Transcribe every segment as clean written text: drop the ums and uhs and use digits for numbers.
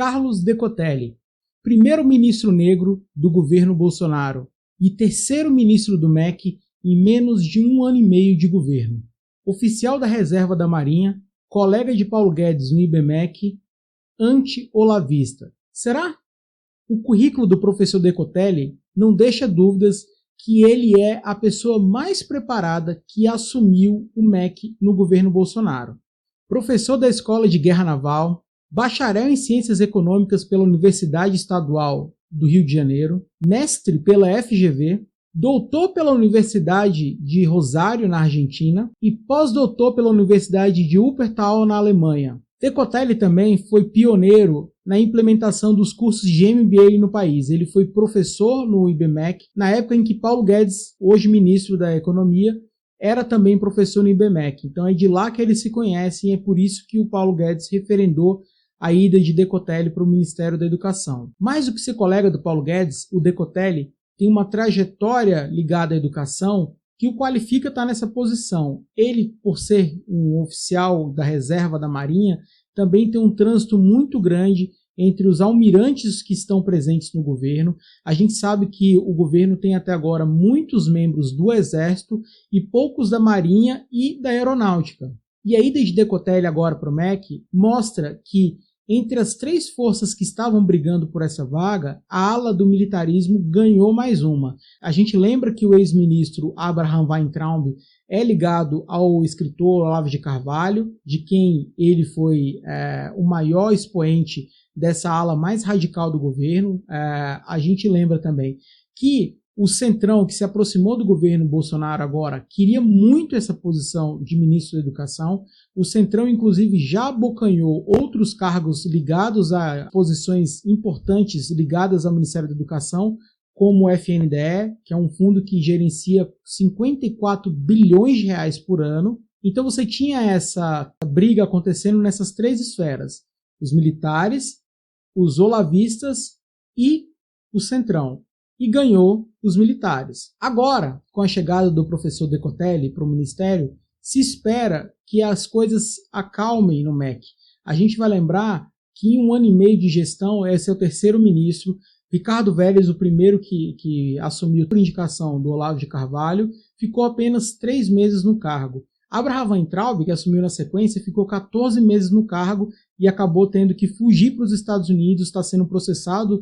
Carlos Decotelli, primeiro-ministro negro do governo Bolsonaro e terceiro ministro do MEC em menos de 1 ano e meio de governo. Oficial da reserva da Marinha, colega de Paulo Guedes no IBMEC, anti-olavista. Será? O currículo do professor Decotelli não deixa dúvidas que ele é a pessoa mais preparada que assumiu o MEC no governo Bolsonaro. Professor da Escola de Guerra Naval, bacharel em Ciências Econômicas pela Universidade Estadual do Rio de Janeiro, mestre pela FGV, doutor pela Universidade de Rosário, na Argentina, e pós-doutor pela Universidade de Wuppertal, na Alemanha. Decotelli também foi pioneiro na implementação dos cursos de MBA no país. Ele foi professor no IBMEC, na época em que Paulo Guedes, hoje ministro da Economia, era também professor no IBMEC. Então é de lá que eles se conhecem e é por isso que o Paulo Guedes referendou a ida de Decotelli para o Ministério da Educação. Mais do que ser colega do Paulo Guedes, o Decotelli tem uma trajetória ligada à educação que o qualifica estar nessa posição. Ele, por ser um oficial da reserva da Marinha, também tem um trânsito muito grande entre os almirantes que estão presentes no governo. A gente sabe que o governo tem até agora muitos membros do Exército e poucos da Marinha e da Aeronáutica. E a ida de Decotelli agora para o MEC mostra que entre as 3 forças que estavam brigando por essa vaga, a ala do militarismo ganhou mais uma. A gente lembra que o ex-ministro Abraham Weintraub é ligado ao escritor Olavo de Carvalho, de quem ele foi o maior expoente dessa ala mais radical do governo. A gente lembra também que o Centrão, que se aproximou do governo Bolsonaro agora, queria muito essa posição de ministro da Educação. O Centrão, inclusive, já abocanhou outros cargos ligados a posições importantes ligadas ao Ministério da Educação, como o FNDE, que é um fundo que gerencia 54 bilhões de reais por ano. Então você tinha essa briga acontecendo nessas 3 esferas: os militares, os olavistas e o Centrão. E ganhou os militares. Agora, com a chegada do professor Decotelli para o Ministério, se espera que as coisas acalmem no MEC. A gente vai lembrar que em 1 ano e meio de gestão, esse é o terceiro ministro. Ricardo Vélez, o primeiro que assumiu por indicação do Olavo de Carvalho, ficou apenas 3 meses no cargo. Abraham Weintraub, que assumiu na sequência, ficou 14 meses no cargo e acabou tendo que fugir para os Estados Unidos, está sendo processado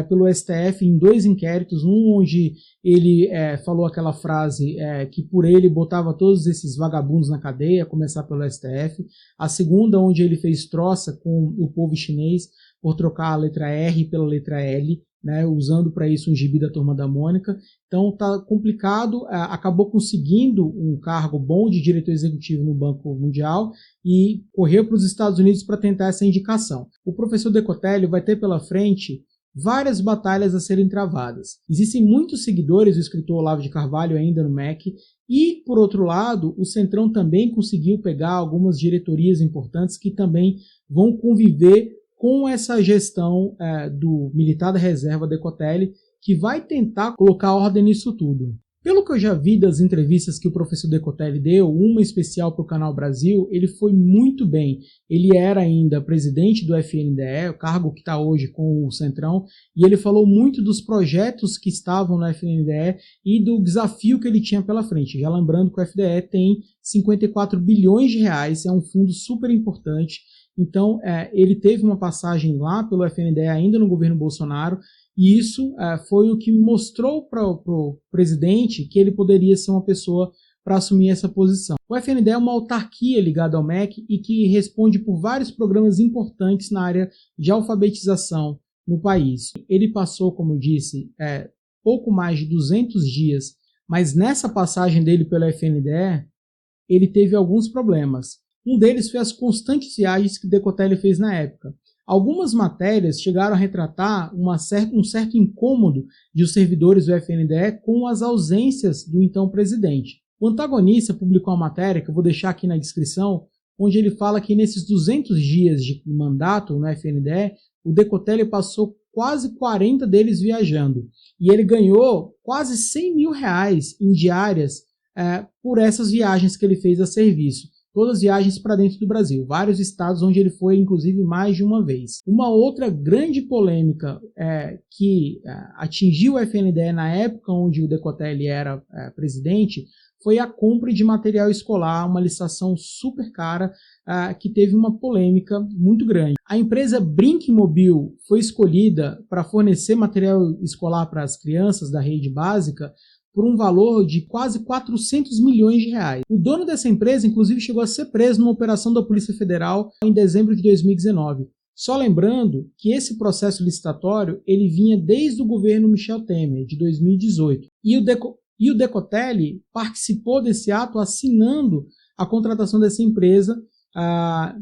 pelo STF em 2 inquéritos, um onde ele falou aquela frase que por ele botava todos esses vagabundos na cadeia, a começar pelo STF, a segunda onde ele fez troça com o povo chinês por trocar a letra R pela letra L, né, usando para isso um gibi da Turma da Mônica. Então está complicado, acabou conseguindo um cargo bom de diretor executivo no Banco Mundial e correu para os Estados Unidos para tentar essa indicação. O professor Decotelli vai ter pela frente várias batalhas a serem travadas. Existem muitos seguidores do escritor Olavo de Carvalho ainda no MEC e, por outro lado, o Centrão também conseguiu pegar algumas diretorias importantes que também vão conviver com essa gestão do militar da reserva Decotelli, que vai tentar colocar ordem nisso tudo. Pelo que eu já vi das entrevistas que o professor Decotelli deu, uma especial para o Canal Brasil, ele foi muito bem. Ele era ainda presidente do FNDE, o cargo que está hoje com o Centrão, e ele falou muito dos projetos que estavam no FNDE e do desafio que ele tinha pela frente. Já lembrando que o FNDE tem 54 bilhões de reais, é um fundo super importante. Então, ele teve uma passagem lá pelo FNDE ainda no governo Bolsonaro, e isso foi o que mostrou para o presidente que ele poderia ser uma pessoa para assumir essa posição. O FNDE é uma autarquia ligada ao MEC e que responde por vários programas importantes na área de alfabetização no país. Ele passou, como eu disse, pouco mais de 200 dias, mas nessa passagem dele pelo FNDE, ele teve alguns problemas. Um deles foi as constantes viagens que Decotelli fez na época. Algumas matérias chegaram a retratar um certo incômodo de os servidores do FNDE com as ausências do então presidente. O Antagonista publicou uma matéria, que eu vou deixar aqui na descrição, onde ele fala que nesses 200 dias de mandato no FNDE, o Decotelli passou quase 40 deles viajando. E ele ganhou quase 100 mil reais em diárias por essas viagens que ele fez a serviço. todas as viagens para dentro do Brasil, vários estados onde ele foi, inclusive, mais de uma vez. Uma outra grande polêmica que atingiu o FNDE na época onde o Decotelli era presidente foi a compra de material escolar, uma licitação super cara, que teve uma polêmica muito grande. A empresa Brinkmobil foi escolhida para fornecer material escolar para as crianças da rede básica por um valor de quase 400 milhões de reais. O dono dessa empresa, inclusive, chegou a ser preso numa operação da Polícia Federal em dezembro de 2019. Só lembrando que esse processo licitatório ele vinha desde o governo Michel Temer, de 2018. E o Decotelli participou desse ato assinando a contratação dessa empresa.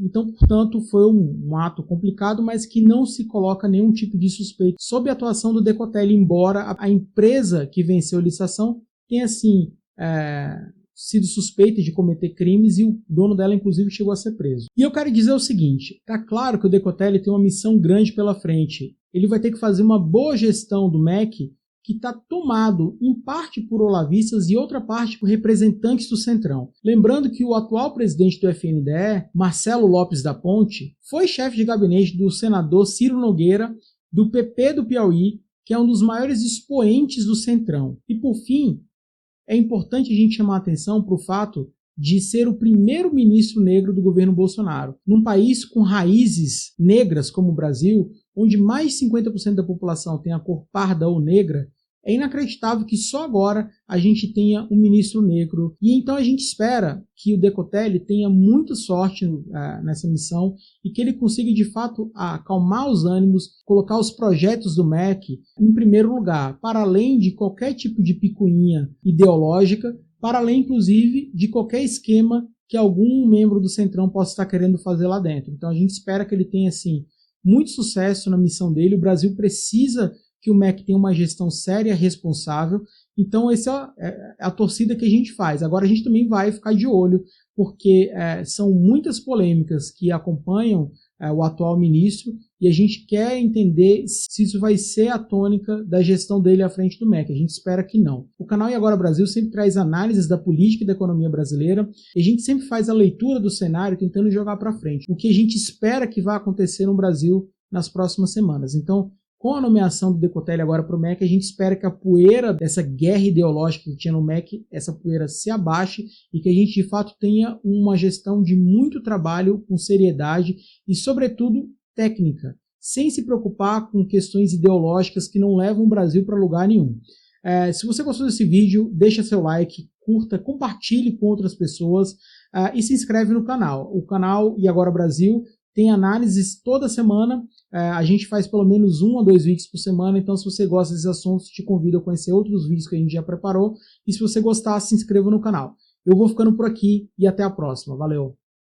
Então, portanto, foi um ato complicado, mas que não se coloca nenhum tipo de suspeito sobre a atuação do Decotelli, embora a empresa que venceu a licitação tenha, assim, sido suspeita de cometer crimes e o dono dela, inclusive, chegou a ser preso. E eu quero dizer o seguinte, tá claro que o Decotelli tem uma missão grande pela frente. Ele vai ter que fazer uma boa gestão do MEC, que está tomado em parte por olavistas e outra parte por representantes do Centrão. Lembrando que o atual presidente do FNDE, Marcelo Lopes da Ponte, foi chefe de gabinete do senador Ciro Nogueira, do PP do Piauí, que é um dos maiores expoentes do Centrão. E por fim, é importante a gente chamar a atenção para o fato de ser o primeiro ministro negro do governo Bolsonaro. Num país com raízes negras como o Brasil, onde mais de 50% da população tem a cor parda ou negra, é inacreditável que só agora a gente tenha um ministro negro. E então a gente espera que o Decotelli tenha muita sorte nessa missão e que ele consiga de fato acalmar os ânimos, colocar os projetos do MEC em primeiro lugar, para além de qualquer tipo de picuinha ideológica, para além inclusive de qualquer esquema que algum membro do Centrão possa estar querendo fazer lá dentro. Então a gente espera que ele tenha assim muito sucesso na missão dele. O Brasil precisa que o MEC tenha uma gestão séria, responsável. Então essa é a torcida que a gente faz. Agora a gente também vai ficar de olho, porque são muitas polêmicas que acompanham o atual ministro e a gente quer entender se isso vai ser a tônica da gestão dele à frente do MEC. A gente espera que não. O canal E Agora Brasil sempre traz análises da política e da economia brasileira e a gente sempre faz a leitura do cenário tentando jogar para frente. O que a gente espera que vai acontecer no Brasil nas próximas semanas. Então, com a nomeação do Decotelli agora para o MEC, a gente espera que a poeira dessa guerra ideológica que tinha no MEC, essa poeira se abaixe e que a gente de fato tenha uma gestão de muito trabalho, com seriedade e, sobretudo, técnica, sem se preocupar com questões ideológicas que não levam o Brasil para lugar nenhum. Se você gostou desse vídeo, deixa seu like, curta, compartilhe com outras pessoas e se inscreve no canal. O canal E Agora Brasil tem análises toda semana, a gente faz pelo menos 1 a 2 vídeos por semana, então se você gosta desses assuntos, te convido a conhecer outros vídeos que a gente já preparou, e se você gostar, se inscreva no canal. Eu vou ficando por aqui e até a próxima. Valeu!